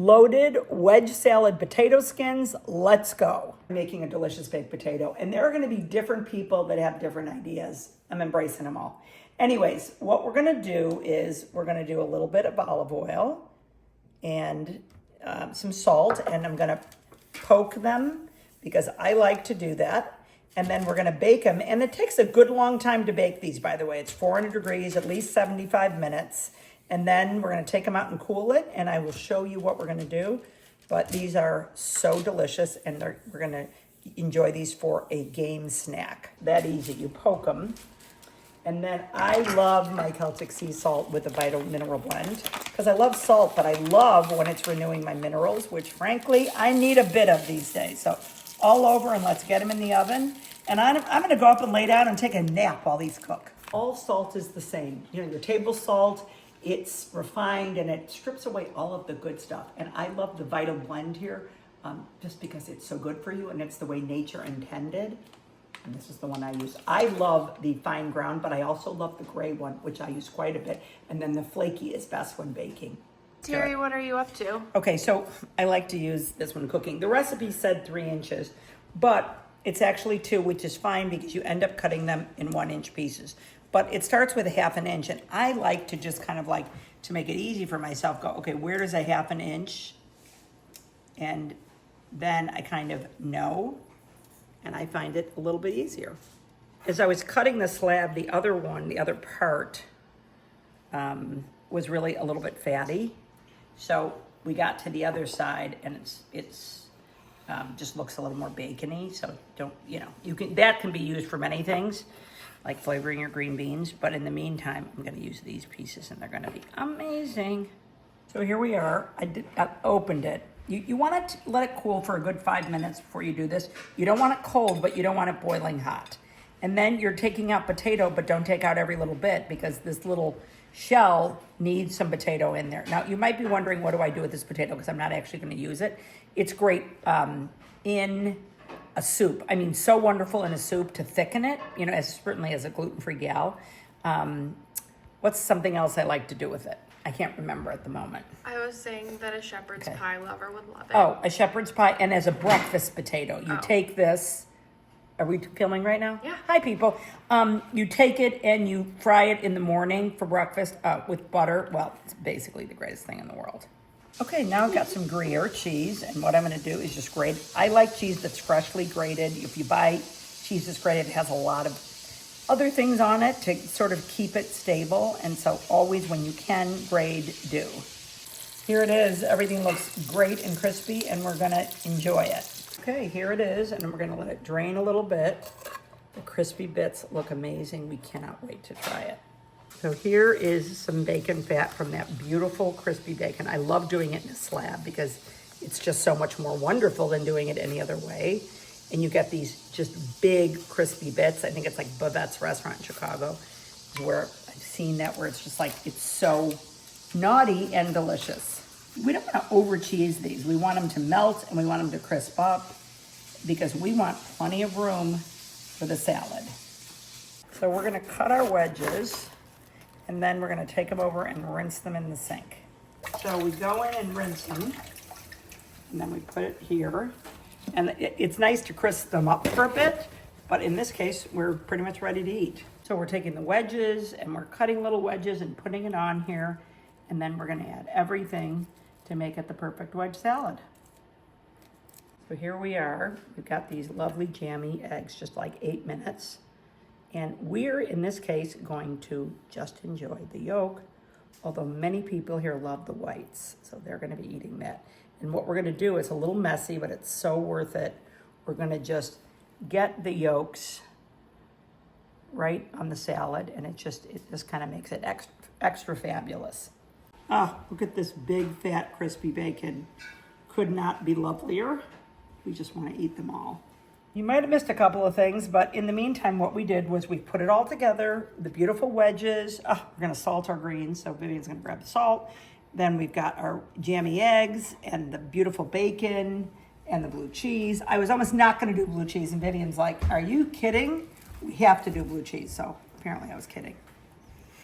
Loaded wedge salad potato skins, let's go. I'm making a delicious baked potato, and there are gonna be different people that have different ideas. I'm embracing them all. Anyways, what we're gonna do is we're gonna do a little bit of olive oil and some salt, and I'm gonna poke them because I like to do that. And then we're gonna bake them, and it takes a good long time to bake these, by the way. It's 400 degrees, at least 75 minutes. And then we're gonna take them out and cool it, and I will show you what we're gonna do. But these are so delicious, and we're gonna enjoy these for a game snack. That easy, you poke them. And then I love my Celtic sea salt with the Vital Mineral Blend, because I love salt, but I love when it's renewing my minerals, which frankly, I need a bit of these days. So all over, and let's get them in the oven. And I'm gonna go up and lay down and take a nap while these cook. All salt is the same. You know, your table salt, it's refined and it strips away all of the good stuff. And I love the Vital Blend here, just because it's so good for you and it's the way nature intended. And this is the one I use. I love the fine ground, but I also love the gray one, which I use quite a bit. And then the flaky is best when baking. Terry, what are you up to? Okay, so I like to use this when cooking. The recipe said 3 inches, but it's actually 2, which is fine because you end up cutting them in 1-inch pieces. But it starts with a 1/2 inch, and I like to just kind of like, to make it easy for myself, go, okay, where does a 1/2 inch? And then I kind of know, and I find it a little bit easier. As I was cutting the slab, the other part, was really a little bit fatty. So we got to the other side, and it's just looks a little more bacony. So don't, that can be used for many things, like flavoring your green beans. But in the meantime, I'm gonna use these pieces, and they're gonna be amazing. So here we are. I opened it. You want to let it cool for a good 5 minutes before you do this. You don't want it cold, but you don't want it boiling hot. And then you're taking out potato, but don't take out every little bit because this little shell needs some potato in there. Now, you might be wondering, what do I do with this potato? Because I'm not actually going to use it. It's great in a soup. I mean, so wonderful in a soup to thicken it, certainly as a gluten-free gal. What's something else I like to do with it? I can't remember at the moment. I was saying that a shepherd's pie lover would love it. Oh, a shepherd's pie, and as a breakfast potato. You take this. Are we filming right now? Yeah. Hi, people. You take it and you fry it in the morning for breakfast with butter. Well, it's basically the greatest thing in the world. Okay, now I've got some Gruyere cheese, and what I'm going to do is just grate. I like cheese that's freshly grated. If you buy cheese that's grated, it has a lot of other things on it to sort of keep it stable, and so always when you can, grade, do. Here it is. Everything looks great and crispy, and we're going to enjoy it. Okay, here it is, and we're gonna let it drain a little bit. The crispy bits look amazing. We cannot wait to try it. So here is some bacon fat from that beautiful crispy bacon. I love doing it in a slab because it's just so much more wonderful than doing it any other way. And you get these just big crispy bits. I think it's like Babette's restaurant in Chicago, where I've seen that, where it's just like, it's so naughty and delicious. We don't want to over cheese these. We want them to melt and we want them to crisp up because we want plenty of room for the salad. So we're going to cut our wedges, and then we're going to take them over and rinse them in the sink. So we go in and rinse them, and then we put it here. And it's nice to crisp them up for a bit, but in this case, we're pretty much ready to eat. So we're taking the wedges and we're cutting little wedges and putting it on here, and then we're going to add everything to make it the perfect wedge salad. So here we are. We've got these lovely jammy eggs, just like 8 minutes. And we're, in this case, going to just enjoy the yolk, although many people here love the whites, so they're going to be eating that. And what we're going to do is a little messy, but it's so worth it. We're going to just get the yolks right on the salad, and it just kind of makes it extra fabulous. Ah, look at this big, fat, crispy bacon. Could not be lovelier. We just want to eat them all. You might have missed a couple of things, but in the meantime, what we did was we put it all together, the beautiful wedges. Oh, we're going to salt our greens, so Vivian's going to grab the salt. Then we've got our jammy eggs and the beautiful bacon and the blue cheese. I was almost not going to do blue cheese, and Vivian's like, are you kidding? We have to do blue cheese, so apparently I was kidding.